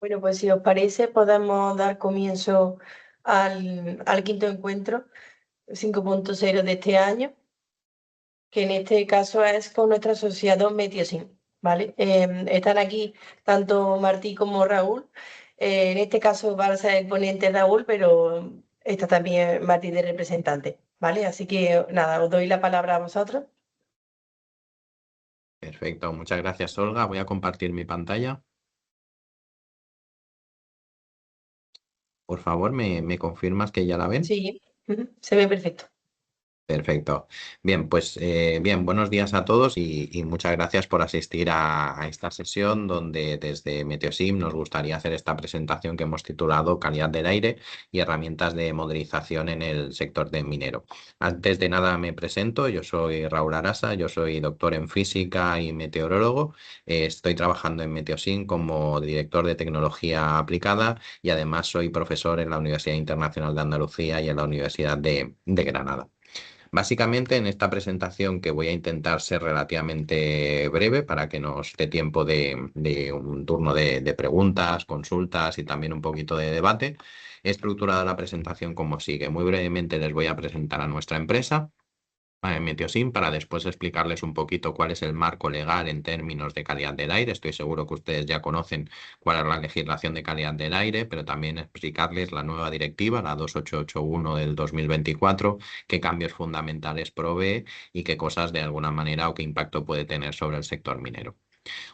Bueno, pues si os parece, podemos dar comienzo al quinto encuentro 5.0 de este año, que en este caso es con nuestro asociado Metiosim, ¿vale? Están aquí tanto Martí como Raúl. En este caso va a ser el ponente Raúl, pero está también Martí de representante, ¿vale? Así que nada, os doy la palabra a vosotros. Perfecto, muchas gracias, Olga. Voy a compartir mi pantalla. Por favor, ¿me confirmas que ya la ven? Sí, ujú, se ve perfecto. Perfecto. Bien, pues bien, buenos días a todos y muchas gracias por asistir a esta sesión donde desde Meteosim nos gustaría hacer esta presentación que hemos titulado Calidad del aire y herramientas de modelización en el sector de minero. Antes de nada me presento, yo soy Raúl Arasa, yo soy doctor en física y meteorólogo. Estoy trabajando en Meteosim como director de tecnología aplicada y además soy profesor en la Universidad Internacional de Andalucía y en la Universidad de Granada. Básicamente en esta presentación que voy a intentar ser relativamente breve para que nos dé tiempo de un turno de preguntas, consultas y también un poquito de debate, he estructurado la presentación como sigue. Muy brevemente les voy a presentar a nuestra empresa Meteosim para después explicarles un poquito cuál es el marco legal en términos de calidad del aire. Estoy seguro que ustedes ya conocen cuál es la legislación de calidad del aire, pero también explicarles la nueva directiva, la 2881 del 2024, qué cambios fundamentales provee y qué cosas de alguna manera o qué impacto puede tener sobre el sector minero.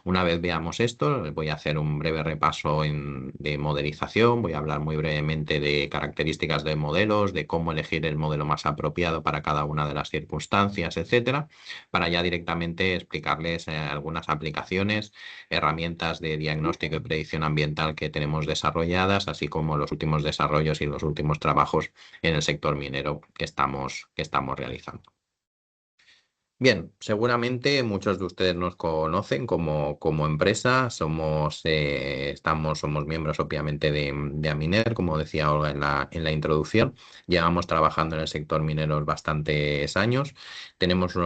Una vez veamos esto, voy a hacer un breve repaso de modelización, voy a hablar muy brevemente de características de modelos, de cómo elegir el modelo más apropiado para cada una de las circunstancias, etcétera, para ya directamente explicarles algunas aplicaciones, herramientas de diagnóstico y predicción ambiental que tenemos desarrolladas, así como los últimos desarrollos y los últimos trabajos en el sector minero que estamos realizando. Bien, seguramente muchos de ustedes nos conocen como empresa. Somos miembros obviamente de Aminer, como decía Olga en la introducción. Llevamos trabajando en el sector minero bastantes años.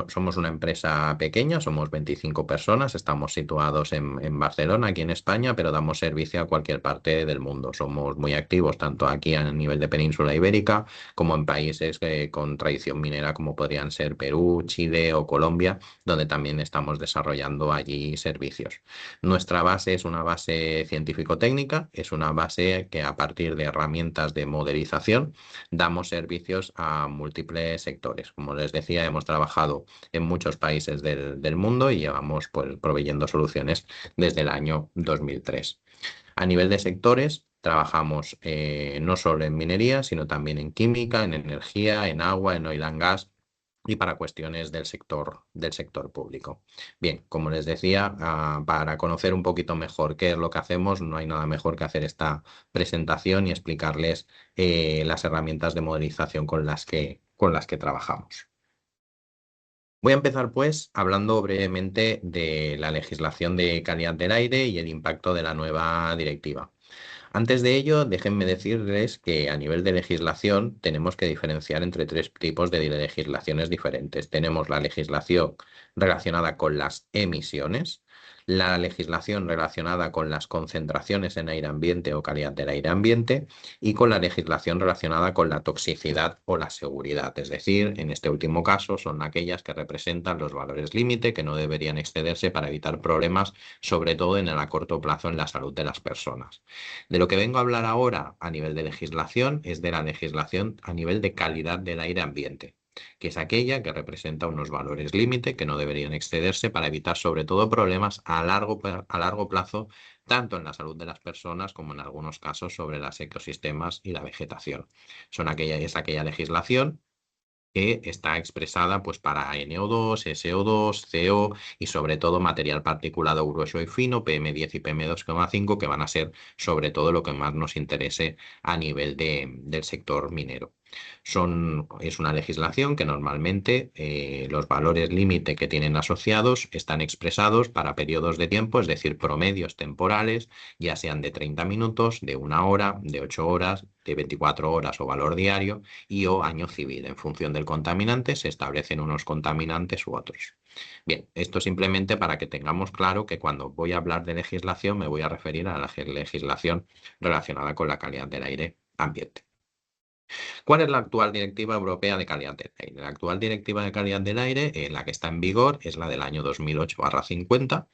Somos una empresa pequeña, somos 25 personas. Estamos situados en Barcelona, aquí en España, pero damos servicio a cualquier parte del mundo. Somos muy activos tanto aquí a nivel de península ibérica como en países con tradición minera como podrían ser Perú, Chile o Colombia, donde también estamos desarrollando allí servicios. Nuestra base es una base científico-técnica, es una base que a partir de herramientas de modelización damos servicios a múltiples sectores. Como les decía, hemos trabajado en muchos países del mundo y llevamos pues, proveyendo soluciones desde el año 2003. A nivel de sectores, trabajamos no solo en minería, sino también en química, en energía, en agua, en oil and gas y para cuestiones del sector público. Bien, como les decía, para conocer un poquito mejor qué es lo que hacemos, no hay nada mejor que hacer esta presentación y explicarles las herramientas de modelización con las que trabajamos. Voy a empezar pues hablando brevemente de la legislación de calidad del aire y el impacto de la nueva directiva. Antes de ello, déjenme decirles que a nivel de legislación tenemos que diferenciar entre tres tipos de legislaciones diferentes. Tenemos la legislación relacionada con las emisiones, la legislación relacionada con las concentraciones en aire ambiente o calidad del aire ambiente y con la legislación relacionada con la toxicidad o la seguridad. Es decir, en este último caso son aquellas que representan los valores límite que no deberían excederse para evitar problemas, sobre todo en el a corto plazo en la salud de las personas. De lo que vengo a hablar ahora a nivel de legislación es de la legislación a nivel de calidad del aire ambiente, que es aquella que representa unos valores límite que no deberían excederse para evitar sobre todo problemas a largo plazo, tanto en la salud de las personas como en algunos casos sobre los ecosistemas y la vegetación. Es aquella legislación que está expresada pues para NO2, SO2, CO y sobre todo material particulado grueso y fino, PM10 y PM2,5, que van a ser sobre todo lo que más nos interese a nivel del sector minero. Es una legislación que normalmente los valores límite que tienen asociados están expresados para periodos de tiempo, es decir, promedios temporales, ya sean de 30 minutos, de 1 hora, de 8 horas, de 24 horas o valor diario y o año civil. En función del contaminante se establecen unos contaminantes u otros. Bien, esto simplemente para que tengamos claro que cuando voy a hablar de legislación me voy a referir a la legislación relacionada con la calidad del aire ambiente. ¿Cuál es la actual Directiva Europea de Calidad del Aire? La actual Directiva de Calidad del Aire, la que está en vigor, es la del año 2008/50,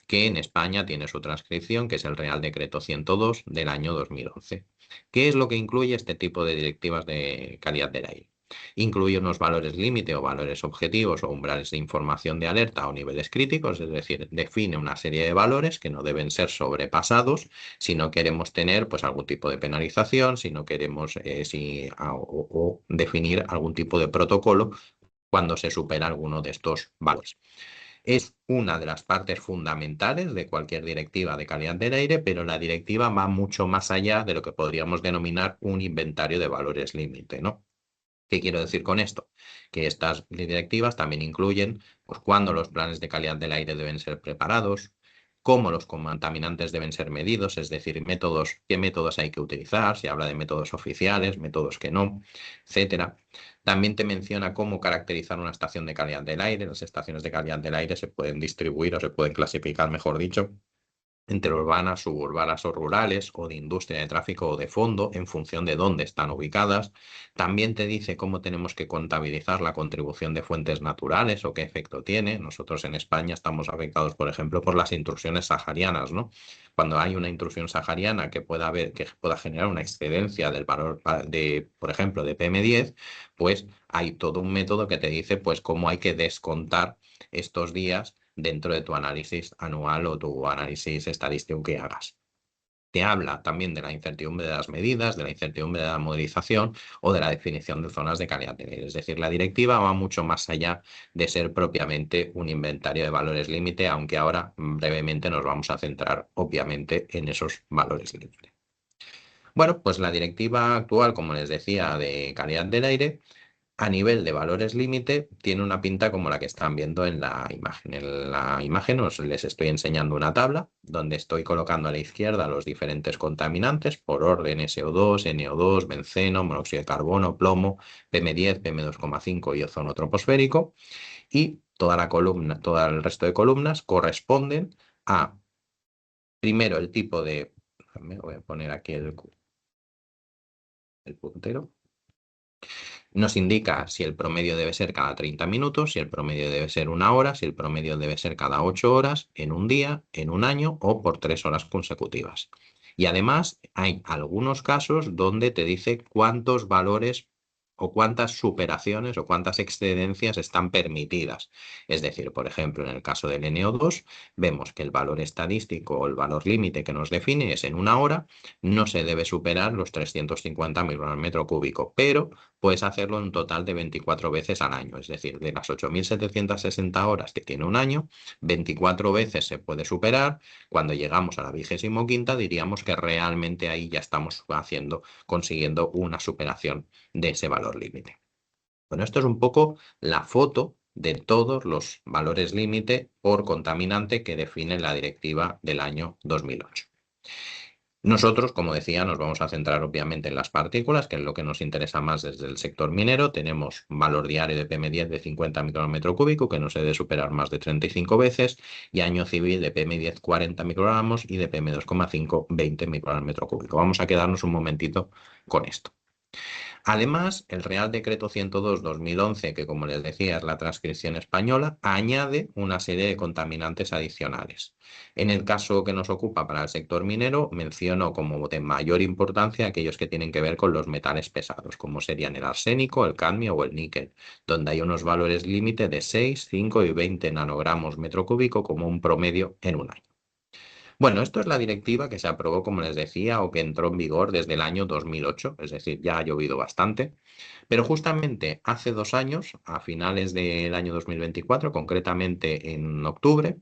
que en España tiene su transcripción, que es el Real Decreto 102 del año 2011. ¿Qué es lo que incluye este tipo de directivas de calidad del aire? Incluye unos valores límite o valores objetivos o umbrales de información de alerta o niveles críticos, es decir, define una serie de valores que no deben ser sobrepasados si no queremos tener pues, algún tipo de penalización, si no queremos o definir algún tipo de protocolo cuando se supera alguno de estos valores. Es una de las partes fundamentales de cualquier directiva de calidad del aire, pero la directiva va mucho más allá de lo que podríamos denominar un inventario de valores límite, ¿no? ¿Qué quiero decir con esto? Que estas directivas también incluyen pues, cuándo los planes de calidad del aire deben ser preparados, cómo los contaminantes deben ser medidos, es decir, qué métodos hay que utilizar, si habla de métodos oficiales, métodos que no, etcétera. También te menciona cómo caracterizar una estación de calidad del aire. Las estaciones de calidad del aire se pueden distribuir o se pueden clasificar, mejor dicho, entre urbanas, suburbanas o rurales, o de industria de tráfico o de fondo, en función de dónde están ubicadas. También te dice cómo tenemos que contabilizar la contribución de fuentes naturales o qué efecto tiene. Nosotros en España estamos afectados, por ejemplo, por las intrusiones saharianas, ¿no? Cuando hay una intrusión sahariana que pueda generar una excedencia del valor por ejemplo, de PM10, pues hay todo un método que te dice, pues, cómo hay que descontar estos días dentro de tu análisis anual o tu análisis estadístico que hagas. Te habla también de la incertidumbre de las medidas, de la incertidumbre de la modelización o de la definición de zonas de calidad del aire. Es decir, la directiva va mucho más allá de ser propiamente un inventario de valores límite, aunque ahora brevemente nos vamos a centrar obviamente en esos valores límite. Bueno, pues la directiva actual, como les decía, de calidad del aire, a nivel de valores límite, tiene una pinta como la que están viendo en la imagen. En la imagen les estoy enseñando una tabla donde estoy colocando a la izquierda los diferentes contaminantes por orden SO2, NO2, benceno, monóxido de carbono, plomo, PM10, PM2,5 y ozono troposférico. Y toda la columna, todo el resto de columnas corresponden a, primero, el tipo de... Voy a poner aquí el puntero. Nos indica si el promedio debe ser cada 30 minutos, si el promedio debe ser 1 hora, si el promedio debe ser cada 8 horas, en un día, en un año o por 3 horas consecutivas. Y además hay algunos casos donde te dice cuántos valores o cuántas superaciones o cuántas excedencias están permitidas. Es decir, por ejemplo, en el caso del NO2, vemos que el valor estadístico o el valor límite que nos define es en 1 hora, no se debe superar los 350 miligramos por metro cúbico, pero puedes hacerlo en un total de 24 veces al año, es decir, de las 8.760 horas que tiene un año, 24 veces se puede superar. Cuando llegamos a la 25ª, diríamos que realmente ahí ya estamos consiguiendo una superación de ese valor límite. Bueno, esto es un poco la foto de todos los valores límite por contaminante que define la directiva del año 2008. Nosotros, como decía, nos vamos a centrar obviamente en las partículas, que es lo que nos interesa más desde el sector minero. Tenemos un valor diario de PM10 de 50 microgramos por metro cúbico, que no se debe superar más de 35 veces, y año civil de PM10 40 microgramos y de PM2,5 20 microgramos por metro cúbico. Vamos a quedarnos un momentito con esto. Además, el Real Decreto 102/2011, que como les decía es la transcripción española, añade una serie de contaminantes adicionales. En el caso que nos ocupa para el sector minero, menciono como de mayor importancia aquellos que tienen que ver con los metales pesados, como serían el arsénico, el cadmio o el níquel, donde hay unos valores límite de 6, 5 y 20 nanogramos metro cúbico como un promedio en un año. Bueno, esto es la directiva que se aprobó, como les decía, o que entró en vigor desde el año 2008, es decir, ya ha llovido bastante, pero justamente hace 2 años, a finales del año 2024, concretamente en octubre,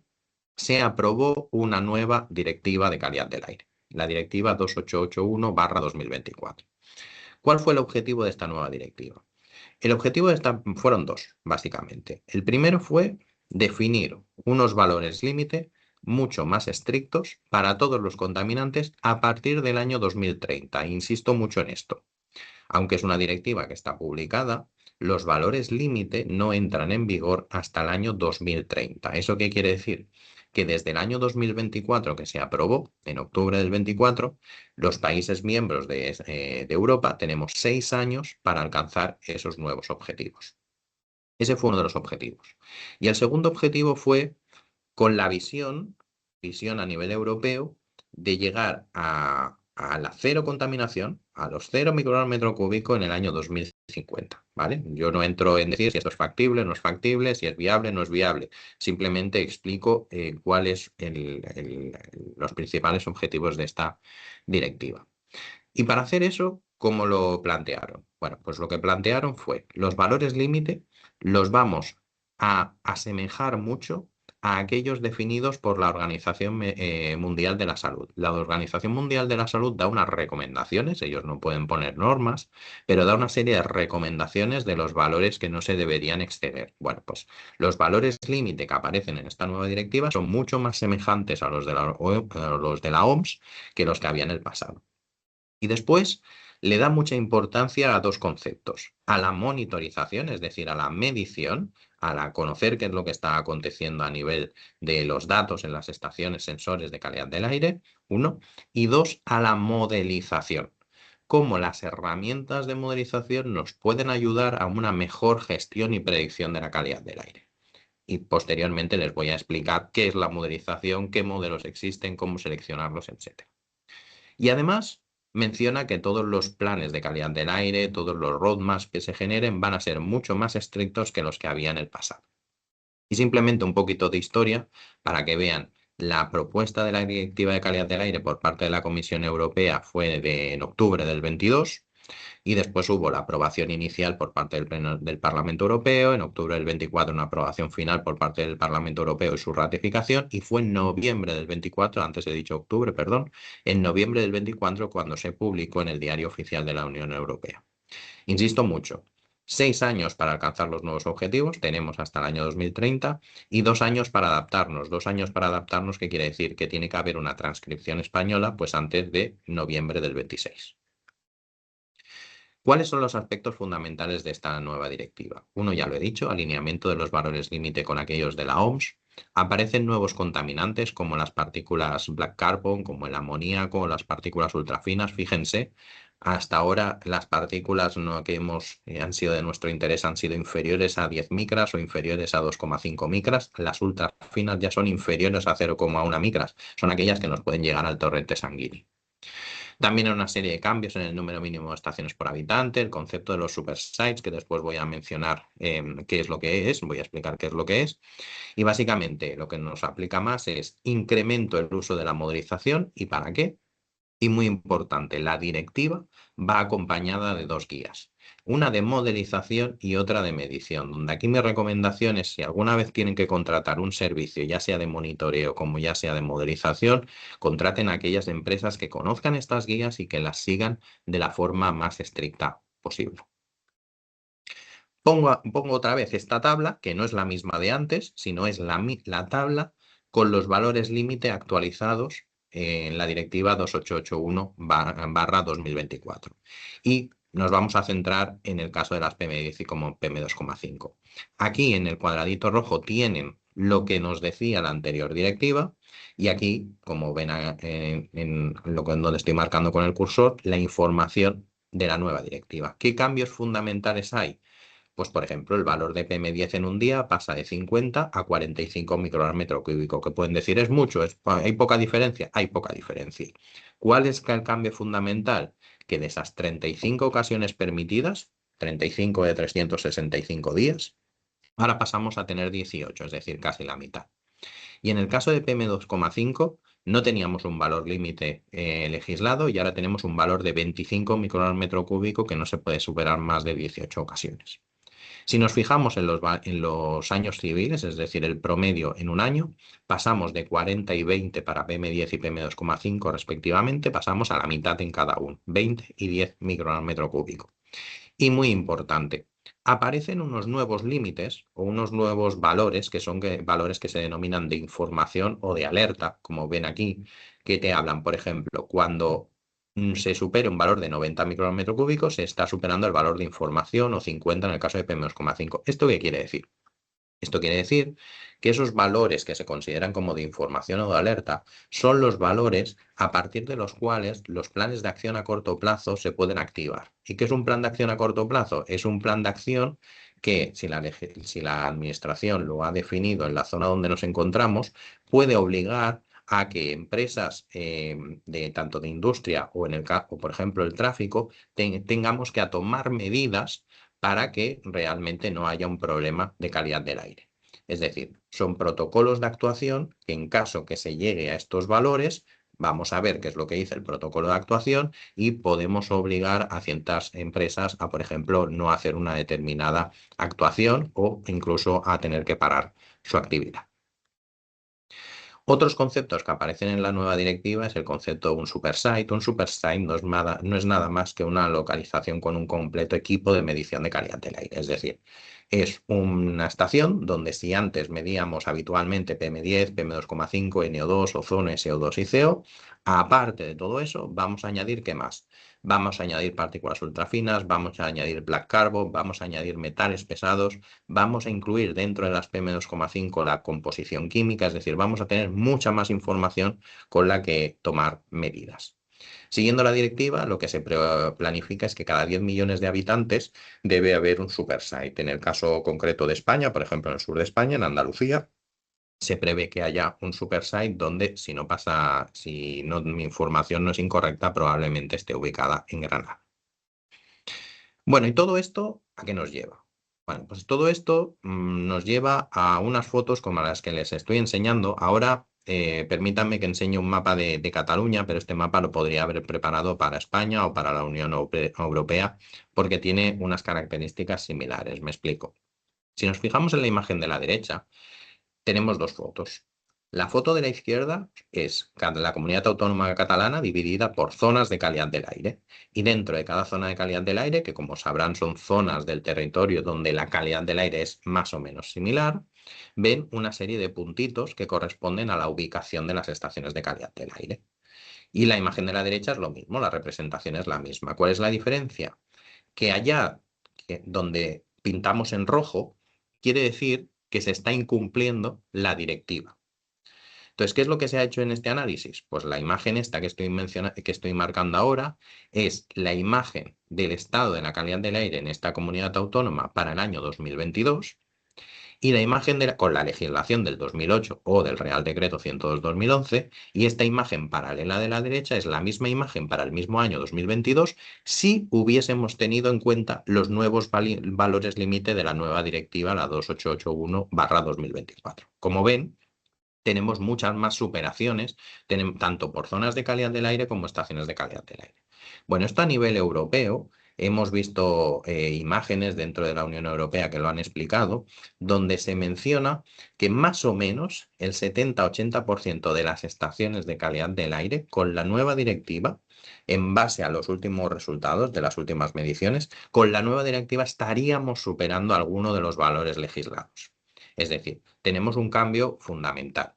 se aprobó una nueva directiva de calidad del aire, la directiva 2881/2024. ¿Cuál fue el objetivo de esta nueva directiva? El objetivo de esta fueron dos, básicamente. El primero fue definir unos valores límite mucho más estrictos para todos los contaminantes a partir del año 2030. Insisto mucho en esto. Aunque es una directiva que está publicada, los valores límite no entran en vigor hasta el año 2030. ¿Eso qué quiere decir? Que desde el año 2024, que se aprobó en octubre del 24, los países miembros de Europa tenemos 6 años para alcanzar esos nuevos objetivos. Ese fue uno de los objetivos. Y el segundo objetivo fue con la visión a nivel europeo, de llegar a la cero contaminación, a los 0 microgramos metro cúbico en el año 2050, ¿vale? Yo no entro en decir si esto es factible, no es factible, si es viable, no es viable. Simplemente explico cuáles los principales objetivos de esta directiva. Y para hacer eso, ¿cómo lo plantearon? Bueno, pues lo que plantearon fue los valores límite los vamos a asemejar mucho a aquellos definidos por la Organización Mundial de la Salud. La Organización Mundial de la Salud da unas recomendaciones, ellos no pueden poner normas, pero da una serie de recomendaciones de los valores que no se deberían exceder. Bueno, pues los valores límite que aparecen en esta nueva directiva son mucho más semejantes a los de la OMS que los que había en el pasado. Y después le da mucha importancia a dos conceptos: a la monitorización, es decir, a la medición, conocer qué es lo que está aconteciendo a nivel de los datos en las estaciones sensores de calidad del aire, uno, y dos, a la modelización. Cómo las herramientas de modelización nos pueden ayudar a una mejor gestión y predicción de la calidad del aire. Y posteriormente les voy a explicar qué es la modelización, qué modelos existen, cómo seleccionarlos, etc. Y además menciona que todos los planes de calidad del aire, todos los roadmaps que se generen van a ser mucho más estrictos que los que había en el pasado. Y simplemente un poquito de historia para que vean. La propuesta de la Directiva de Calidad del Aire por parte de la Comisión Europea fue en octubre del 22. Y después hubo la aprobación inicial por parte del Pleno del Parlamento Europeo, en octubre del 24 una aprobación final por parte del Parlamento Europeo y su ratificación, y fue en noviembre del 24, antes he dicho octubre, perdón, en noviembre del 24 cuando se publicó en el Diario Oficial de la Unión Europea. Insisto mucho, 6 años para alcanzar los nuevos objetivos, tenemos hasta el año 2030, y 2 años para adaptarnos. 2 años para adaptarnos, ¿qué quiere decir? Que tiene que haber una transcripción española pues antes de noviembre del 26. ¿Cuáles son los aspectos fundamentales de esta nueva directiva? Uno, ya lo he dicho, alineamiento de los valores límite con aquellos de la OMS. Aparecen nuevos contaminantes como las partículas black carbon, como el amoníaco, las partículas ultrafinas. Fíjense, hasta ahora las partículas que han sido de nuestro interés han sido inferiores a 10 micras o inferiores a 2,5 micras. Las ultrafinas ya son inferiores a 0,1 micras. Son aquellas que nos pueden llegar al torrente sanguíneo. También hay una serie de cambios en el número mínimo de estaciones por habitante, el concepto de los supersites, que después voy a mencionar qué es lo que es, voy a explicar qué es lo que es. Y básicamente lo que nos aplica más es incremento el uso de la modelización. ¿Y para qué? Y muy importante, la directiva va acompañada de 2 guías, una de modelización y otra de medición, donde aquí mi recomendación es, si alguna vez tienen que contratar un servicio, ya sea de monitoreo como ya sea de modelización, contraten a aquellas empresas que conozcan estas guías y que las sigan de la forma más estricta posible. Pongo otra vez esta tabla, que no es la misma de antes, sino es la tabla con los valores límite actualizados en la directiva 2881/2024. Y nos vamos a centrar en el caso de las PM10 y como PM2,5. Aquí en el cuadradito rojo tienen lo que nos decía la anterior directiva, y aquí, como ven en donde estoy marcando con el cursor, la información de la nueva directiva. ¿Qué cambios fundamentales hay? Pues, por ejemplo, el valor de PM10 en un día pasa de 50 a 45 microgramos metro cúbico, que pueden decir es mucho, hay poca diferencia, hay poca diferencia. ¿Cuál es el cambio fundamental? Que de esas 35 ocasiones permitidas, 35 de 365 días, ahora pasamos a tener 18, es decir, casi la mitad. Y en el caso de PM2,5 no teníamos un valor límite legislado y ahora tenemos un valor de 25 microgramos metro cúbico que no se puede superar más de 18 ocasiones. Si nos fijamos en los años civiles, es decir, el promedio en un año, pasamos de 40 y 20 para PM10 y PM2,5 respectivamente, pasamos a la mitad en cada uno, 20 y 10 microgramos metro cúbico. Y muy importante, aparecen unos nuevos límites o unos nuevos valores que son valores que se denominan de información o de alerta, como ven aquí, que te hablan, por ejemplo, cuando se supere un valor de 90 microgramos metro cúbico, se está superando el valor de información o 50 en el caso de PM2,5. ¿Esto qué quiere decir? Esto quiere decir que esos valores que se consideran como de información o de alerta son los valores a partir de los cuales los planes de acción a corto plazo se pueden activar. ¿Y qué es un plan de acción a corto plazo? Es un plan de acción que, si la administración lo ha definido en la zona donde nos encontramos, puede obligar a que empresas de tanto de industria o en el caso, por ejemplo, el tráfico, tengamos que tomar medidas para que realmente no haya un problema de calidad del aire. Es decir, son protocolos de actuación que en caso que se llegue a estos valores, vamos a ver qué es lo que dice el protocolo de actuación y podemos obligar a ciertas empresas a, por ejemplo, no hacer una determinada actuación o incluso a tener que parar su actividad. Otros conceptos que aparecen en la nueva directiva es el concepto de un supersite. Un supersite no es nada más que una localización con un completo equipo de medición de calidad del aire. Es decir, es una estación donde si antes medíamos habitualmente PM10, PM2,5, NO2, ozono, SO2 y CO, aparte de todo eso, vamos a añadir ¿qué más? Vamos a añadir partículas ultrafinas, vamos a añadir black carbon, vamos a añadir metales pesados, vamos a incluir dentro de las PM2,5 la composición química, es decir, vamos a tener mucha más información con la que tomar medidas. Siguiendo la directiva, lo que se planifica es que cada 10 millones de habitantes debe haber un supersite. En el caso concreto de España, por ejemplo, en el sur de España, en Andalucía, se prevé que haya un supersite donde, si no, mi información no es incorrecta, probablemente esté ubicada en Granada. Bueno, ¿y todo esto a qué nos lleva? Bueno, pues todo esto nos lleva a unas fotos como las que les estoy enseñando. Ahora, permítanme que enseñe un mapa de Cataluña, pero este mapa lo podría haber preparado para España o para la Unión Europea, porque tiene unas características similares. Me explico. Si nos fijamos en la imagen de la derecha, tenemos dos fotos. La foto de la izquierda es la comunidad autónoma catalana dividida por zonas de calidad del aire. Y dentro de cada zona de calidad del aire, que como sabrán son zonas del territorio donde la calidad del aire es más o menos similar, ven una serie de puntitos que corresponden a la ubicación de las estaciones de calidad del aire. Y la imagen de la derecha es lo mismo, la representación es la misma. ¿Cuál es la diferencia? Que allá donde pintamos en rojo, quiere decir que se está incumpliendo la directiva. Entonces, ¿qué es lo que se ha hecho en este análisis? Pues la imagen esta que estoy marcando ahora es la imagen del estado de la calidad del aire en esta comunidad autónoma para el año 2022 y la imagen con la legislación del 2008 o del Real Decreto 102/2011, y esta imagen paralela de la derecha es la misma imagen para el mismo año 2022 si hubiésemos tenido en cuenta los nuevos valores límite de la nueva directiva, la 2881/2024. Como ven, tenemos muchas más superaciones, tanto por zonas de calidad del aire como estaciones de calidad del aire. Bueno, esto a nivel europeo, hemos visto imágenes dentro de la Unión Europea que lo han explicado, donde se menciona que más o menos el 70-80% de las estaciones de calidad del aire, con la nueva directiva, en base a los últimos resultados de las últimas mediciones, con la nueva directiva estaríamos superando alguno de los valores legislados. Es decir, tenemos un cambio fundamental.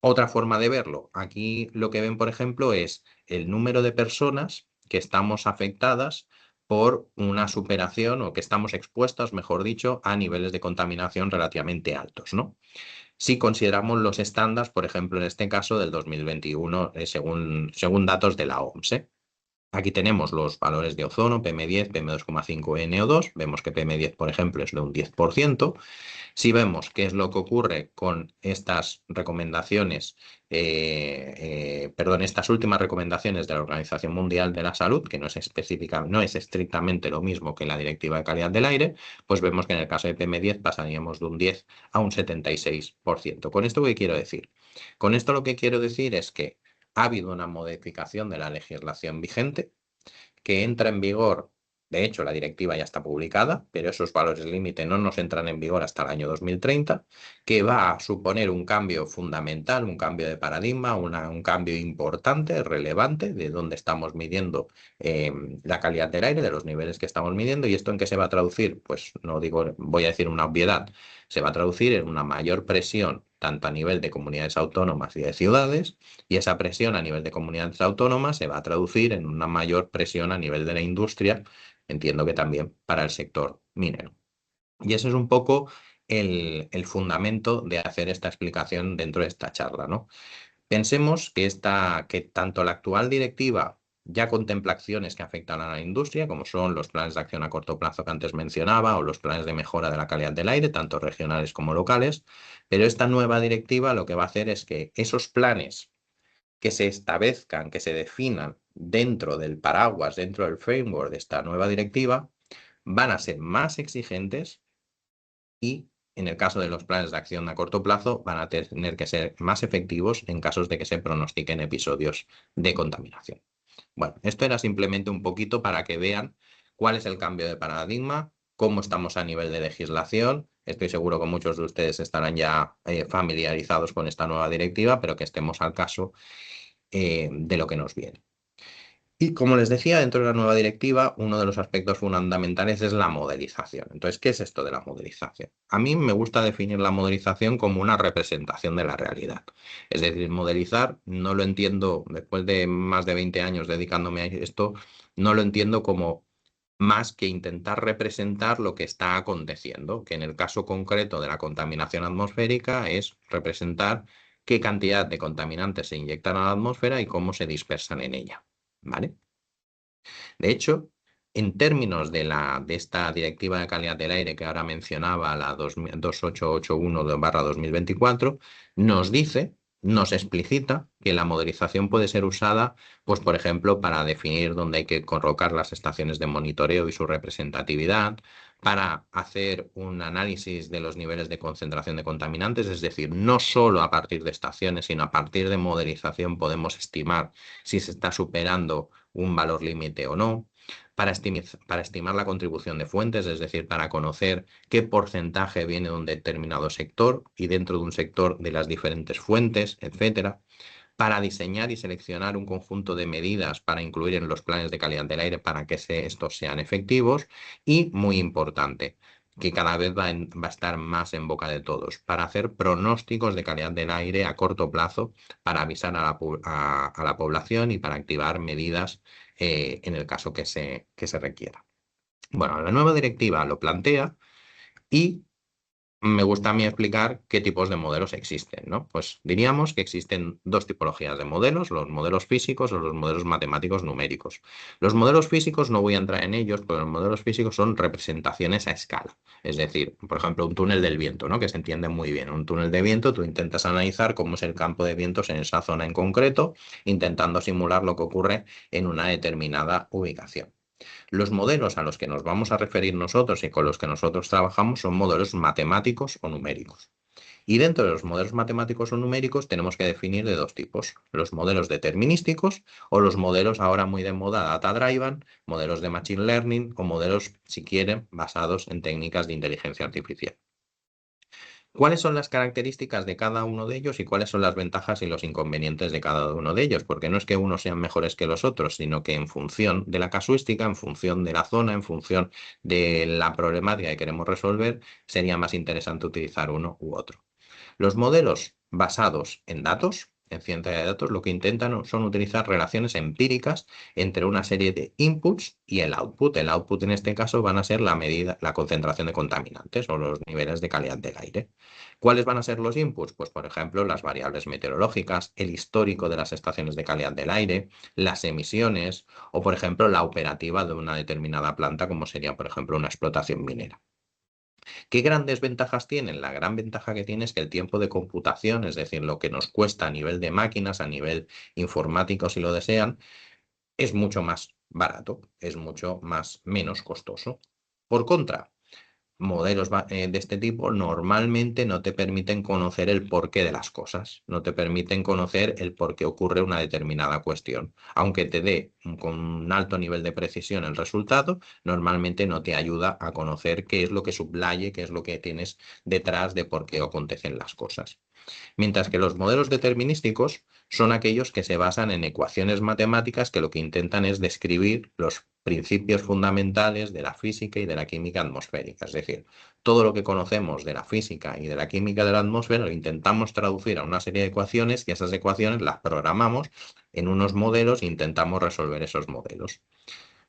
Otra forma de verlo, aquí lo que ven, por ejemplo, es el número de personas que estamos afectadas por una superación o que estamos expuestas, mejor dicho, a niveles de contaminación relativamente altos, ¿no? Si consideramos los estándares, por ejemplo, en este caso del 2021, según datos de la OMS, ¿eh? Aquí tenemos los valores de ozono, PM10, PM2,5, NO2. Vemos que PM10, por ejemplo, es de un 10%. Si vemos qué es lo que ocurre con estas recomendaciones, estas últimas recomendaciones de la Organización Mundial de la Salud, que no es estrictamente lo mismo que la Directiva de Calidad del Aire, pues vemos que en el caso de PM10 pasaríamos de un 10 a un 76%. ¿Con esto qué quiero decir? Con esto lo que quiero decir es que ha habido una modificación de la legislación vigente que entra en vigor De hecho, la directiva ya está publicada, pero esos valores límite no nos entran en vigor hasta el año 2030, que va a suponer un cambio fundamental, un cambio de paradigma, un cambio importante, relevante, de dónde estamos midiendo la calidad del aire, de los niveles que estamos midiendo. ¿Y esto en qué se va a traducir? Pues no digo, voy a decir una obviedad, se va a traducir en una mayor presión tanto a nivel de comunidades autónomas y de ciudades, y esa presión a nivel de comunidades autónomas se va a traducir en una mayor presión a nivel de la industria, entiendo que también para el sector minero. Y ese es un poco el fundamento de hacer esta explicación dentro de esta charla, ¿no? Pensemos que tanto la actual directiva ya contempla acciones que afectan a la industria, como son los planes de acción a corto plazo que antes mencionaba, o los planes de mejora de la calidad del aire, tanto regionales como locales, pero esta nueva directiva lo que va a hacer es que esos planes que se establezcan, que se definan dentro del paraguas, dentro del framework de esta nueva directiva, van a ser más exigentes y, en el caso de los planes de acción a corto plazo, van a tener que ser más efectivos en casos de que se pronostiquen episodios de contaminación. Bueno, esto era simplemente un poquito para que vean cuál es el cambio de paradigma, cómo estamos a nivel de legislación. Estoy seguro que muchos de ustedes estarán ya familiarizados con esta nueva directiva, pero que estemos al caso de lo que nos viene. Y como les decía, dentro de la nueva directiva, uno de los aspectos fundamentales es la modelización. Entonces, ¿qué es esto de la modelización? A mí me gusta definir la modelización como una representación de la realidad. Es decir, modelizar no lo entiendo, después de más de 20 años dedicándome a esto, no lo entiendo como más que intentar representar lo que está aconteciendo, que en el caso concreto de la contaminación atmosférica es representar qué cantidad de contaminantes se inyectan a la atmósfera y cómo se dispersan en ella. ¿Vale? De hecho, en términos de esta Directiva de Calidad del Aire que ahora mencionaba, la 2881/2024, nos dice, nos explicita que la modelización puede ser usada, pues, por ejemplo, para definir dónde hay que colocar las estaciones de monitoreo y su representatividad, para hacer un análisis de los niveles de concentración de contaminantes, es decir, no solo a partir de estaciones, sino a partir de modelización podemos estimar si se está superando un valor límite o no, para estimar la contribución de fuentes, es decir, para conocer qué porcentaje viene de un determinado sector y dentro de un sector de las diferentes fuentes, etcétera, para diseñar y seleccionar un conjunto de medidas para incluir en los planes de calidad del aire para que estos sean efectivos y, muy importante, que cada vez va a estar más en boca de todos, para hacer pronósticos de calidad del aire a corto plazo, para avisar a la población y para activar medidas en el caso que se requiera. Bueno, la nueva directiva lo plantea y me gusta a mí explicar qué tipos de modelos existen, ¿no? Pues diríamos que existen dos tipologías de modelos, los modelos físicos o los modelos matemáticos numéricos. Los modelos físicos no voy a entrar en ellos, pero los modelos físicos son representaciones a escala. Es decir, por ejemplo, un túnel del viento, ¿no? Que se entiende muy bien. Un túnel de viento, tú intentas analizar cómo es el campo de vientos en esa zona en concreto, intentando simular lo que ocurre en una determinada ubicación. Los modelos a los que nos vamos a referir nosotros y con los que nosotros trabajamos son modelos matemáticos o numéricos. Y dentro de los modelos matemáticos o numéricos tenemos que definir de dos tipos, los modelos determinísticos o los modelos ahora muy de moda data-driven, modelos de machine learning o modelos, si quieren, basados en técnicas de inteligencia artificial. ¿Cuáles son las características de cada uno de ellos y cuáles son las ventajas y los inconvenientes de cada uno de ellos? Porque no es que unos sean mejores que los otros, sino que en función de la casuística, en función de la zona, en función de la problemática que queremos resolver, sería más interesante utilizar uno u otro. Los modelos basados en datos, en ciencia de datos, lo que intentan son utilizar relaciones empíricas entre una serie de inputs y el output. El output en este caso van a ser la medida, la concentración de contaminantes o los niveles de calidad del aire. ¿Cuáles van a ser los inputs? Pues, por ejemplo, las variables meteorológicas, el histórico de las estaciones de calidad del aire, las emisiones o, por ejemplo, la operativa de una determinada planta, como sería, por ejemplo, una explotación minera. ¿Qué grandes ventajas tienen? La gran ventaja que tiene es que el tiempo de computación, es decir, lo que nos cuesta a nivel de máquinas, a nivel informático, si lo desean, es mucho más barato, es mucho menos costoso. Por contra, modelos de este tipo normalmente no te permiten conocer el porqué de las cosas, no te permiten conocer el por qué ocurre una determinada cuestión. Aunque te dé con un alto nivel de precisión el resultado, normalmente no te ayuda a conocer qué es lo que subyace, qué es lo que tienes detrás de por qué acontecen las cosas. Mientras que los modelos determinísticos son aquellos que se basan en ecuaciones matemáticas que lo que intentan es describir los principios fundamentales de la física y de la química atmosférica. Es decir, todo lo que conocemos de la física y de la química de la atmósfera lo intentamos traducir a una serie de ecuaciones y esas ecuaciones las programamos en unos modelos e intentamos resolver esos modelos.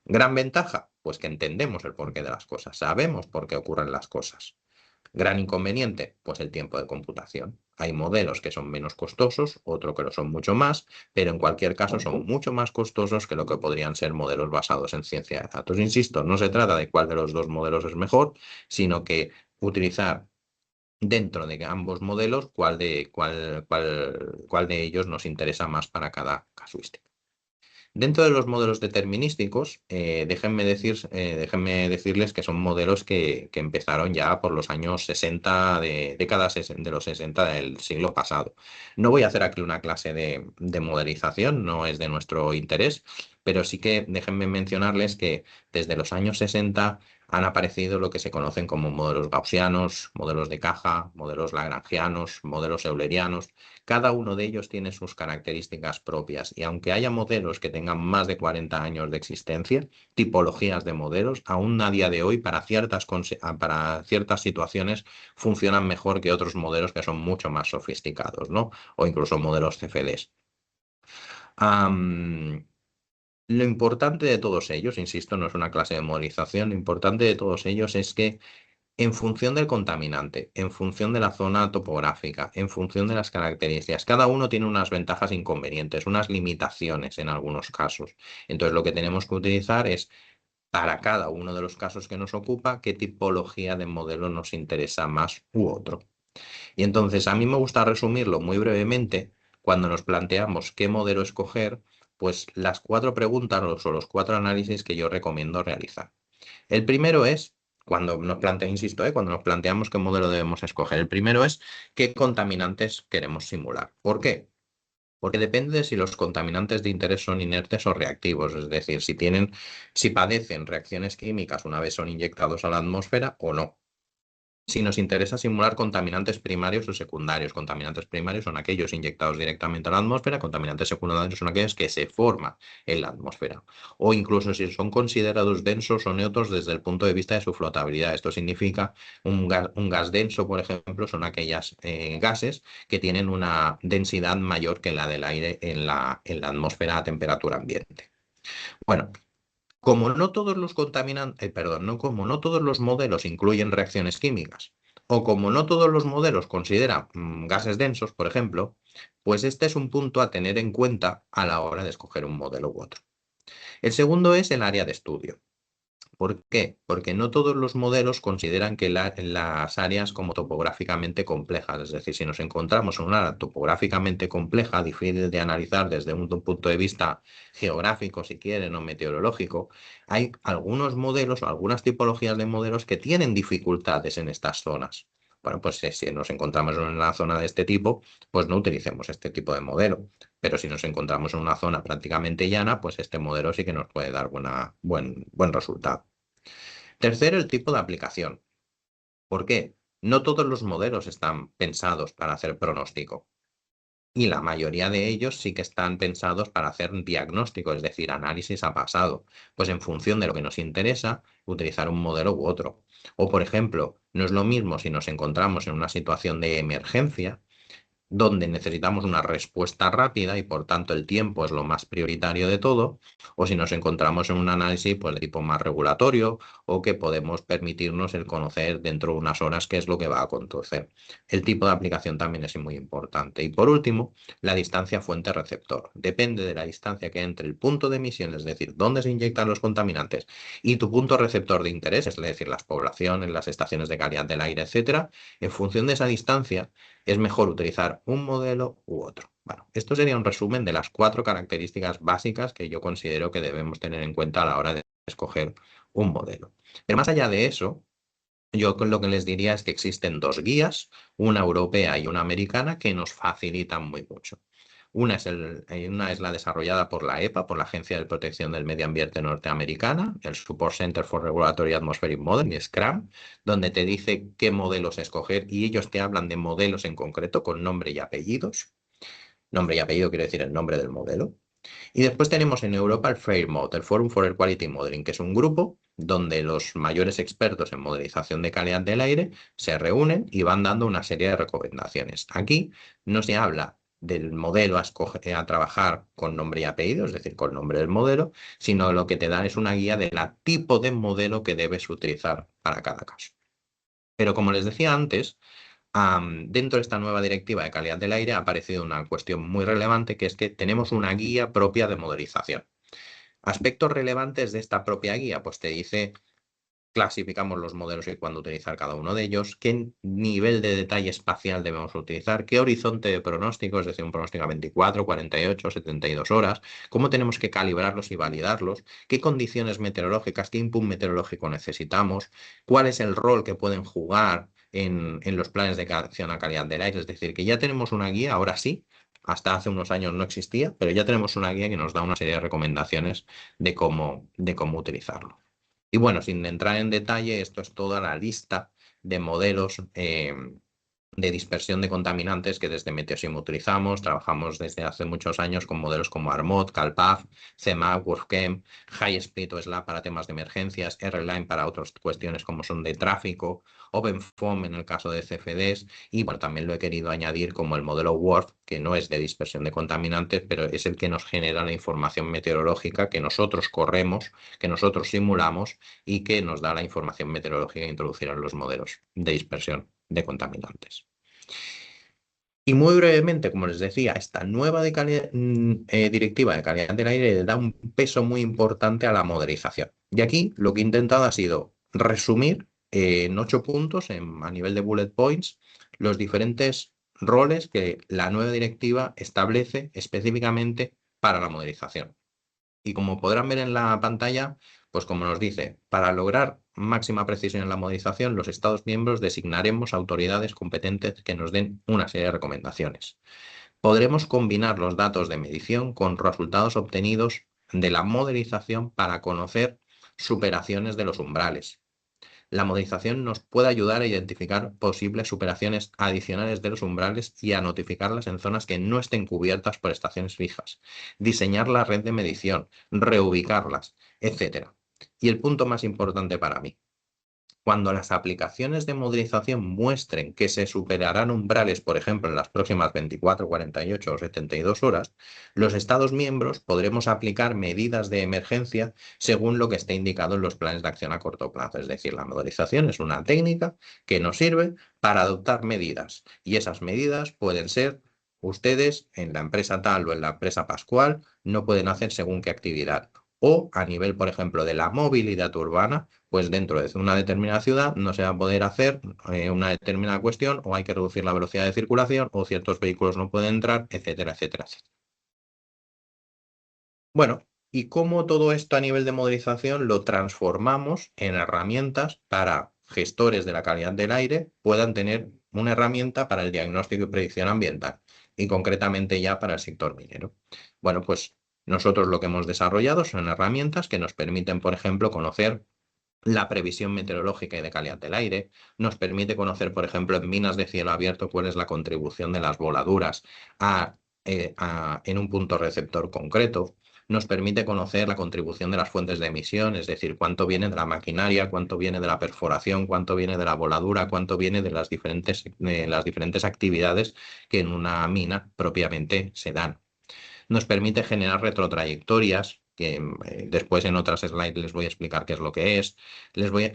Gran ventaja, pues que entendemos el porqué de las cosas, sabemos por qué ocurren las cosas. Gran inconveniente, pues el tiempo de computación. Hay modelos que son menos costosos, otros que lo son mucho más, pero en cualquier caso son mucho más costosos que lo que podrían ser modelos basados en ciencia de datos. Insisto, no se trata de cuál de los dos modelos es mejor, sino que utilizar dentro de ambos modelos cuál de ellos nos interesa más para cada casuística. Dentro de los modelos determinísticos, déjenme decirles que son modelos que empezaron ya por los años 60, de los 60 del siglo pasado. No voy a hacer aquí una clase de modelización, no es de nuestro interés, pero sí que déjenme mencionarles que desde los años 60 han aparecido lo que se conocen como modelos gaussianos, modelos de caja, modelos lagrangianos, modelos eulerianos. Cada uno de ellos tiene sus características propias y aunque haya modelos que tengan más de 40 años de existencia, tipologías de modelos, aún a día de hoy para ciertas situaciones funcionan mejor que otros modelos que son mucho más sofisticados, ¿no? O incluso modelos CFDs. Lo importante de todos ellos, insisto, no es una clase de modelización, lo importante de todos ellos es que en función del contaminante, en función de la zona topográfica, en función de las características, cada uno tiene unas ventajas e inconvenientes, unas limitaciones en algunos casos. Entonces, lo que tenemos que utilizar es, para cada uno de los casos que nos ocupa, qué tipología de modelo nos interesa más u otro. Y entonces, a mí me gusta resumirlo muy brevemente cuando nos planteamos qué modelo escoger, pues las 4 preguntas o los 4 análisis que yo recomiendo realizar. El primero es, cuando nos planteamos, insisto, cuando nos planteamos qué modelo debemos escoger, el primero es qué contaminantes queremos simular. ¿Por qué? Porque depende de si los contaminantes de interés son inertes o reactivos, es decir, si padecen reacciones químicas una vez son inyectados a la atmósfera o no. Si nos interesa simular contaminantes primarios o secundarios, contaminantes primarios son aquellos inyectados directamente a la atmósfera, contaminantes secundarios son aquellos que se forman en la atmósfera. O incluso si son considerados densos o neutros desde el punto de vista de su flotabilidad. Esto significa un gas denso, por ejemplo, son aquellos gases que tienen una densidad mayor que la del aire en la atmósfera a temperatura ambiente. Bueno, como no todos los como no todos los modelos incluyen reacciones químicas, o como no todos los modelos consideran gases densos, por ejemplo, pues este es un punto a tener en cuenta a la hora de escoger un modelo u otro. El segundo es el área de estudio. ¿Por qué? Porque no todos los modelos consideran que las áreas como topográficamente complejas. Es decir, si nos encontramos en una área topográficamente compleja, difícil de analizar desde un punto de vista geográfico, si quieren, o meteorológico, hay algunos modelos o algunas tipologías de modelos que tienen dificultades en estas zonas. Bueno, pues si nos encontramos en una zona de este tipo, pues no utilicemos este tipo de modelo. Pero si nos encontramos en una zona prácticamente llana, pues este modelo sí que nos puede dar buen resultado. Tercero, el tipo de aplicación. ¿Por qué? No todos los modelos están pensados para hacer pronóstico. Y la mayoría de ellos sí que están pensados para hacer diagnóstico, es decir, análisis a pasado. Pues en función de lo que nos interesa, utilizar un modelo u otro. O, por ejemplo, no es lo mismo si nos encontramos en una situación de emergencia, donde necesitamos una respuesta rápida y por tanto el tiempo es lo más prioritario de todo, o si nos encontramos en un análisis pues, de tipo más regulatorio o que podemos permitirnos el conocer dentro de unas horas qué es lo que va a acontecer. El tipo de aplicación también es muy importante. Y por último, la distancia fuente-receptor. Depende de la distancia que hay entre el punto de emisión, es decir, dónde se inyectan los contaminantes, y tu punto receptor de interés, es decir, las poblaciones, las estaciones de calidad del aire, etcétera. En función de esa distancia, es mejor utilizar un modelo u otro. Bueno, esto sería un resumen de las 4 características básicas que yo considero que debemos tener en cuenta a la hora de escoger un modelo. Pero más allá de eso, Yo con lo que les diría es que existen dos guías, una europea y una americana, que nos facilitan muy mucho. Una es la desarrollada por la EPA, por la Agencia de Protección del Medio Ambiente norteamericana, el Support Center for Regulatory Atmospheric Modeling, SCRAM, donde te dice qué modelos escoger y ellos te hablan de modelos en concreto con nombre y apellidos. Nombre y apellido quiere decir el nombre del modelo. Y después tenemos en Europa el FAIRMOD, el Forum for Air Quality Modeling, que es un grupo donde los mayores expertos en modelización de calidad del aire se reúnen y van dando una serie de recomendaciones. Aquí no se habla del modelo a trabajar con nombre y apellido, es decir, con nombre del modelo, sino lo que te dan es una guía del tipo de modelo que debes utilizar para cada caso. Pero como les decía antes, dentro de esta nueva directiva de calidad del aire ha aparecido una cuestión muy relevante, que es que tenemos una guía propia de modelización. Aspectos relevantes de esta propia guía, pues te dice, clasificamos los modelos y cuándo utilizar cada uno de ellos, qué nivel de detalle espacial debemos utilizar, qué horizonte de pronóstico, es decir, un pronóstico a 24, 48, 72 horas, cómo tenemos que calibrarlos y validarlos, qué condiciones meteorológicas, qué input meteorológico necesitamos, cuál es el rol que pueden jugar en los planes de acción a calidad del aire. Es decir, que ya tenemos una guía, ahora sí. Hasta hace unos años no existía, pero ya tenemos una guía que nos da una serie de recomendaciones de cómo utilizarlo. Y bueno, sin entrar en detalle, esto es toda la lista de modelos de dispersión de contaminantes que desde Meteosim utilizamos. Trabajamos desde hace muchos años con modelos como ARMOD, CalPAF, CMAP, WorkChem, HighSplit o SLAP para temas de emergencias, R-Line para otras cuestiones como son de tráfico, OpenFOAM en el caso de CFDs, y bueno, también lo he querido añadir como el modelo WRF, que no es de dispersión de contaminantes, pero es el que nos genera la información meteorológica que nosotros corremos, que nosotros simulamos y que nos da la información meteorológica introducida en los modelos de dispersión de contaminantes. Y muy brevemente, como les decía, esta nueva directiva de calidad del aire le da un peso muy importante a la modelización. Y aquí lo que he intentado ha sido resumir en 8 puntos, a nivel de bullet points, los diferentes roles que la nueva directiva establece específicamente para la modelización. Y como podrán ver en la pantalla, pues como nos dice, para lograr máxima precisión en la modelización, los Estados miembros designaremos autoridades competentes que nos den una serie de recomendaciones. Podremos combinar los datos de medición con resultados obtenidos de la modelización para conocer superaciones de los umbrales. La modelización nos puede ayudar a identificar posibles superaciones adicionales de los umbrales y a notificarlas en zonas que no estén cubiertas por estaciones fijas, diseñar la red de medición, reubicarlas, etc. Y el punto más importante para mí, cuando las aplicaciones de modelización muestren que se superarán umbrales, por ejemplo, en las próximas 24, 48 o 72 horas, los Estados miembros podremos aplicar medidas de emergencia según lo que esté indicado en los planes de acción a corto plazo. Es decir, la modelización es una técnica que nos sirve para adoptar medidas y esas medidas pueden ser: ustedes en la empresa tal o en la empresa Pascual no pueden hacer según qué actividad. O a nivel, por ejemplo, de la movilidad urbana, pues dentro de una determinada ciudad no se va a poder hacer una determinada cuestión, o hay que reducir la velocidad de circulación, o ciertos vehículos no pueden entrar, etcétera, etcétera, etcétera. Bueno, ¿y cómo todo esto a nivel de modelización lo transformamos en herramientas para gestores de la calidad del aire puedan tener una herramienta para el diagnóstico y predicción ambiental, y concretamente ya para el sector minero? Bueno, pues nosotros lo que hemos desarrollado son herramientas que nos permiten, por ejemplo, conocer la previsión meteorológica y de calidad del aire, nos permite conocer, por ejemplo, en minas de cielo abierto, cuál es la contribución de las voladuras en un punto receptor concreto, nos permite conocer la contribución de las fuentes de emisión, es decir, cuánto viene de la maquinaria, cuánto viene de la perforación, cuánto viene de la voladura, cuánto viene de las diferentes actividades que en una mina propiamente se dan. Nos permite generar retrotrayectorias, que después en otras slides les voy a explicar qué es lo que es.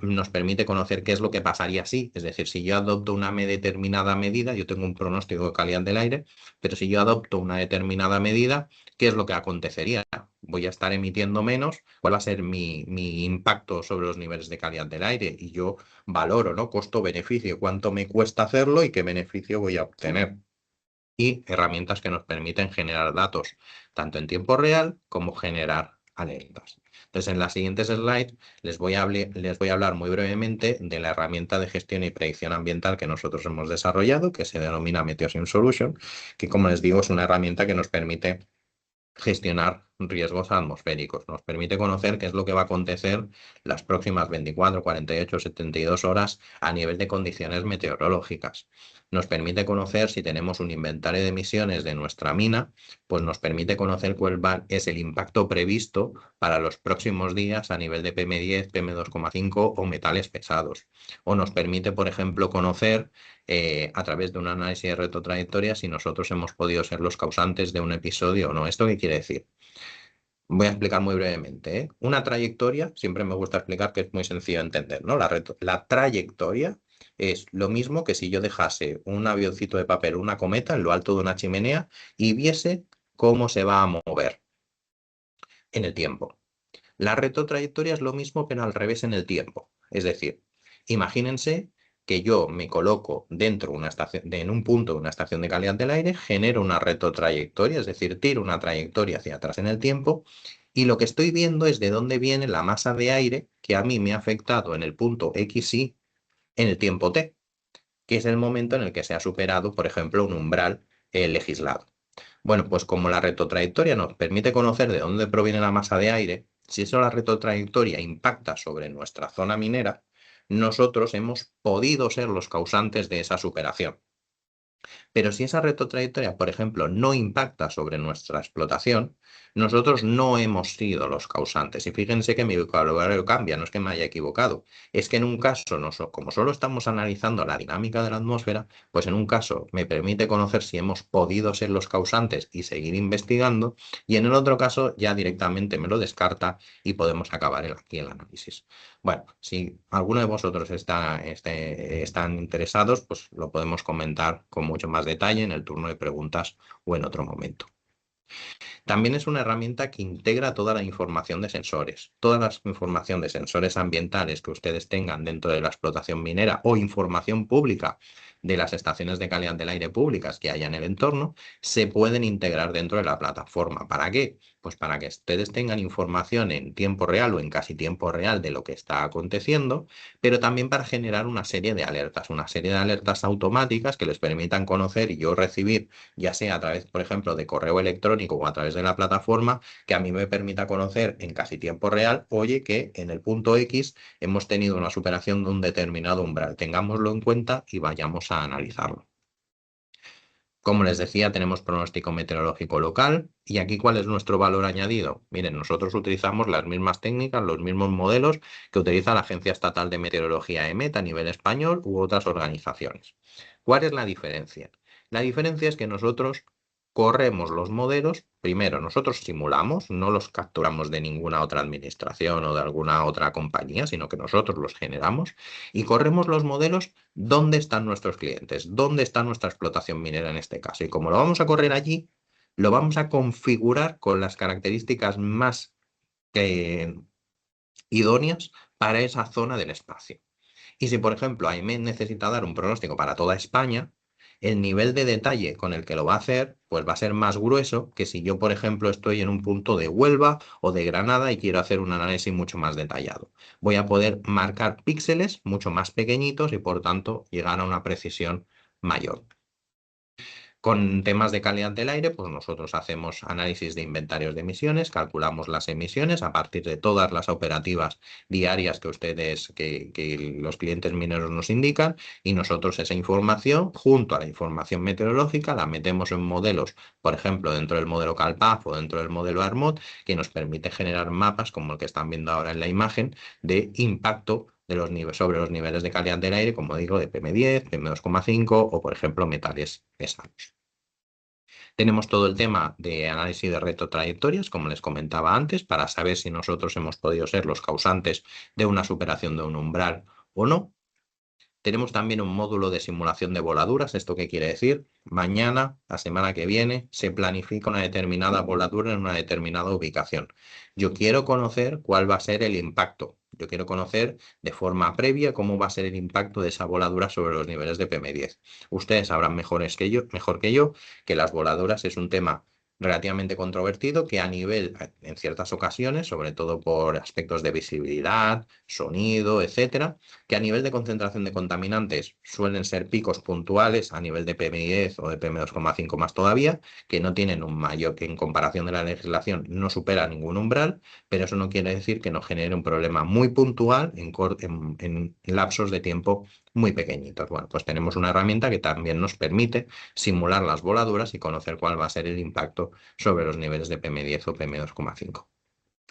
Nos permite conocer qué es lo que pasaría si, es decir, si yo adopto una determinada medida, yo tengo un pronóstico de calidad del aire, pero si yo adopto una determinada medida, ¿qué es lo que acontecería? Voy a estar emitiendo menos, ¿cuál va a ser mi impacto sobre los niveles de calidad del aire? Y yo valoro, ¿no? Costo-beneficio, cuánto me cuesta hacerlo y qué beneficio voy a obtener. Y herramientas que nos permiten generar datos tanto en tiempo real como generar alertas. Entonces, en las siguientes slides les voy a hablar muy brevemente de la herramienta de gestión y predicción ambiental que nosotros hemos desarrollado, que se denomina Meteosim Solution, que como les digo es una herramienta que nos permite gestionar riesgos atmosféricos. Nos permite conocer qué es lo que va a acontecer las próximas 24, 48, 72 horas a nivel de condiciones meteorológicas. Nos permite conocer si tenemos un inventario de emisiones de nuestra mina, pues nos permite conocer cuál es el impacto previsto para los próximos días a nivel de PM10, PM2,5 o metales pesados. O nos permite, por ejemplo, conocer a través de un análisis de retrotrayectoria si nosotros hemos podido ser los causantes de un episodio o no. ¿Esto qué quiere decir? Voy a explicar muy brevemente, ¿eh? Una trayectoria, siempre me gusta explicar que es muy sencillo de entender, ¿no? La trayectoria es lo mismo que si yo dejase un avioncito de papel, una cometa, en lo alto de una chimenea y viese cómo se va a mover en el tiempo. La retrotrayectoria es lo mismo, pero al revés en el tiempo. Es decir, imagínense que yo me coloco dentro de una estación, en un punto de una estación de calidad del aire, genero una retrotrayectoria, es decir, tiro una trayectoria hacia atrás en el tiempo, y lo que estoy viendo es de dónde viene la masa de aire que a mí me ha afectado en el punto X y en el tiempo T, que es el momento en el que se ha superado, por ejemplo, un umbral legislado. Bueno, pues como la retrotrayectoria nos permite conocer de dónde proviene la masa de aire, si eso la retrotrayectoria impacta sobre nuestra zona minera, nosotros hemos podido ser los causantes de esa superación. Pero si esa retrotrayectoria, por ejemplo, no impacta sobre nuestra explotación, nosotros no hemos sido los causantes. Y fíjense que mi vocabulario cambia, no es que me haya equivocado. Es que en un caso, como solo estamos analizando la dinámica de la atmósfera, pues en un caso me permite conocer si hemos podido ser los causantes y seguir investigando, y en el otro caso ya directamente me lo descarta y podemos acabar aquí el análisis. Bueno, si alguno de vosotros están interesados, pues lo podemos comentar con mucho más detalle en el turno de preguntas o en otro momento. También es una herramienta que integra toda la información de sensores. Toda la información de sensores ambientales que ustedes tengan dentro de la explotación minera o información pública de las estaciones de calidad del aire públicas que haya en el entorno, se pueden integrar dentro de la plataforma. ¿Para qué? Pues para que ustedes tengan información en tiempo real o en casi tiempo real de lo que está aconteciendo, pero también para generar una serie de alertas automáticas que les permitan conocer y yo recibir, ya sea a través, por ejemplo, de correo electrónico o a través de la plataforma, que a mí me permita conocer en casi tiempo real, oye, que en el punto X hemos tenido una superación de un determinado umbral. Tengámoslo en cuenta y vayamos a analizarlo. Como les decía, tenemos pronóstico meteorológico local y aquí ¿cuál es nuestro valor añadido? Miren, nosotros utilizamos las mismas técnicas, los mismos modelos que utiliza la Agencia Estatal de Meteorología EMET a nivel español u otras organizaciones. ¿Cuál es la diferencia? La diferencia es que nosotros corremos los modelos, primero nosotros simulamos, no los capturamos de ninguna otra administración o de alguna otra compañía, sino que nosotros los generamos y corremos los modelos dónde están nuestros clientes, dónde está nuestra explotación minera en este caso. Y como lo vamos a correr allí, lo vamos a configurar con las características más idóneas para esa zona del espacio. Y si, por ejemplo, AEMET necesita dar un pronóstico para toda España, el nivel de detalle con el que lo va a hacer, pues va a ser más grueso que si yo, por ejemplo, estoy en un punto de Huelva o de Granada y quiero hacer un análisis mucho más detallado. Voy a poder marcar píxeles mucho más pequeñitos y, por tanto, llegar a una precisión mayor. Con temas de calidad del aire, pues nosotros hacemos análisis de inventarios de emisiones, calculamos las emisiones a partir de todas las operativas diarias que los clientes mineros nos indican y nosotros esa información, junto a la información meteorológica, la metemos en modelos, por ejemplo, dentro del modelo CalPAF o dentro del modelo ARMOD, que nos permite generar mapas, como el que están viendo ahora en la imagen, de impacto sobre los niveles de calidad del aire, como digo, de PM10, PM2,5 o, por ejemplo, metales pesados. Tenemos todo el tema de análisis de retrotrayectorias, como les comentaba antes, para saber si nosotros hemos podido ser los causantes de una superación de un umbral o no. Tenemos también un módulo de simulación de voladuras. ¿Esto qué quiere decir? Mañana, la semana que viene, se planifica una determinada voladura en una determinada ubicación. Yo quiero conocer cuál va a ser el impacto. Yo quiero conocer de forma previa cómo va a ser el impacto de esa voladura sobre los niveles de PM10. Ustedes sabrán mejor que yo que las voladuras es un tema relativamente controvertido que a nivel, en ciertas ocasiones, sobre todo por aspectos de visibilidad, sonido, etcétera, que a nivel de concentración de contaminantes suelen ser picos puntuales a nivel de PM10 o de PM2,5 más todavía, que no tienen un mayor, que en comparación de la legislación no supera ningún umbral, pero eso no quiere decir que no genere un problema muy puntual en lapsos de tiempo muy pequeñitos. Bueno, pues tenemos una herramienta que también nos permite simular las voladuras y conocer cuál va a ser el impacto sobre los niveles de PM10 o PM2,5.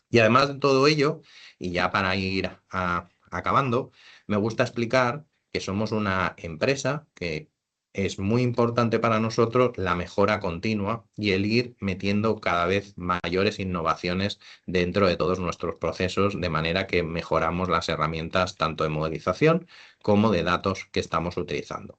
Y además de todo ello, y ya para ir acabando, me gusta explicar que somos una empresa que es muy importante para nosotros la mejora continua y el ir metiendo cada vez mayores innovaciones dentro de todos nuestros procesos, de manera que mejoramos las herramientas tanto de modelización como de datos que estamos utilizando.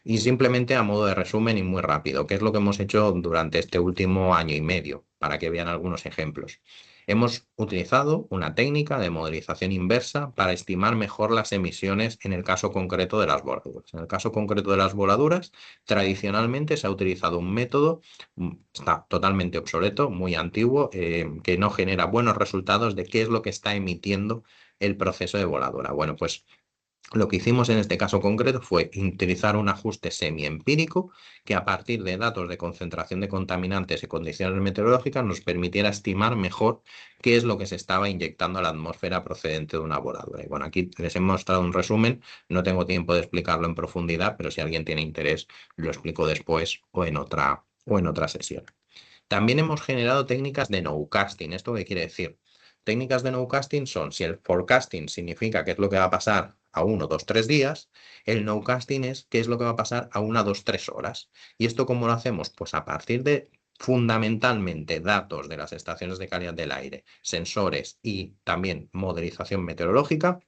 Y simplemente a modo de resumen y muy rápido, ¿qué es lo que hemos hecho durante este último año y medio? Para que vean algunos ejemplos. Hemos utilizado una técnica de modelización inversa para estimar mejor las emisiones en el caso concreto de las voladuras. En el caso concreto de las voladuras, tradicionalmente se ha utilizado un método, está totalmente obsoleto, muy antiguo, que no genera buenos resultados de qué es lo que está emitiendo el proceso de voladura. Bueno, pues lo que hicimos en este caso concreto fue utilizar un ajuste semiempírico que a partir de datos de concentración de contaminantes y condiciones meteorológicas nos permitiera estimar mejor qué es lo que se estaba inyectando a la atmósfera procedente de una voladura. Y bueno, aquí les he mostrado un resumen, no tengo tiempo de explicarlo en profundidad, pero si alguien tiene interés lo explico después o en otra sesión. También hemos generado técnicas de nowcasting. ¿Esto qué quiere decir? Técnicas de nowcasting son, si el forecasting significa qué es lo que va a pasar a 1, 2, 3 días, el nowcasting es qué es lo que va a pasar a 1, 2, 3 horas. ¿Y esto cómo lo hacemos? Pues a partir de fundamentalmente datos de las estaciones de calidad del aire, sensores y también modelización meteorológica.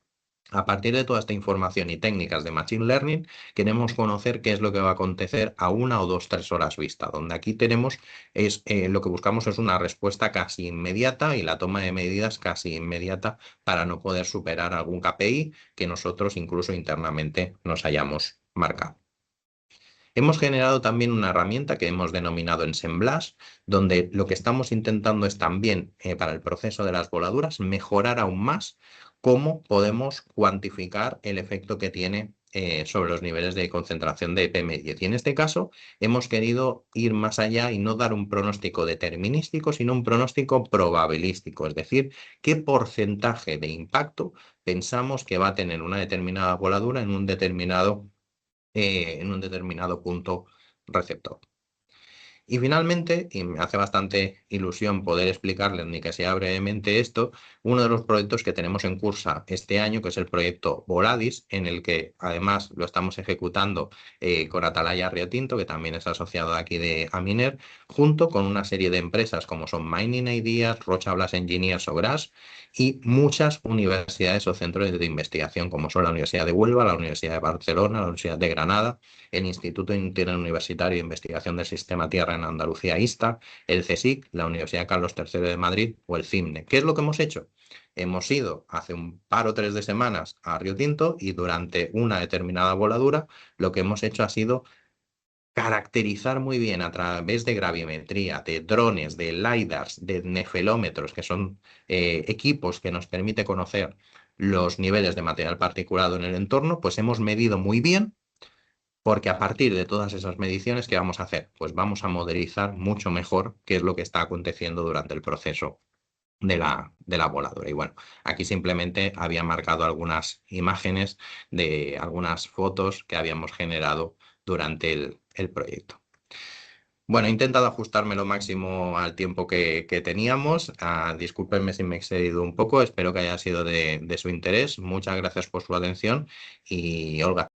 A partir de toda esta información y técnicas de Machine Learning, queremos conocer qué es lo que va a acontecer a 1, 2, 3 horas vista, donde aquí tenemos, lo que buscamos es una respuesta casi inmediata y la toma de medidas casi inmediata para no poder superar algún KPI que nosotros incluso internamente nos hayamos marcado. Hemos generado también una herramienta que hemos denominado Ensemblage, donde lo que estamos intentando es también, para el proceso de las voladuras, mejorar aún más cómo podemos cuantificar el efecto que tiene sobre los niveles de concentración de PM10. Y en este caso hemos querido ir más allá y no dar un pronóstico determinístico, sino un pronóstico probabilístico, es decir, qué porcentaje de impacto pensamos que va a tener una determinada voladura en un determinado punto receptor. Y finalmente, y me hace bastante ilusión poder explicarles ni que sea brevemente esto, uno de los proyectos que tenemos en curso este año, que es el proyecto Voladis, en el que además lo estamos ejecutando con Atalaya Río Tinto, que también es asociado aquí de Aminer, junto con una serie de empresas como son Mining Ideas, Rocha Blas Engineers o GRAS, y muchas universidades o centros de investigación, como son la Universidad de Huelva, la Universidad de Barcelona, la Universidad de Granada, el Instituto Interuniversitario de Investigación del Sistema Tierra en Andalucía, ISTA, el CSIC, la Universidad Carlos III de Madrid o el CIMNE. ¿Qué es lo que hemos hecho? Hemos ido hace un par o 3 de semanas a Río Tinto y durante una determinada voladura lo que hemos hecho ha sido caracterizar muy bien a través de gravimetría, de drones, de LiDARs, de nefelómetros, que son equipos que nos permite conocer los niveles de material particulado en el entorno, pues hemos medido muy bien, porque a partir de todas esas mediciones, ¿qué vamos a hacer? Pues vamos a modelizar mucho mejor qué es lo que está aconteciendo durante el proceso de la voladura. Y bueno, aquí simplemente había marcado algunas imágenes de algunas fotos que habíamos generado durante el proyecto. Bueno, he intentado ajustarme lo máximo al tiempo que teníamos. Discúlpenme si me he excedido un poco, espero que haya sido de su interés. Muchas gracias por su atención y Olga.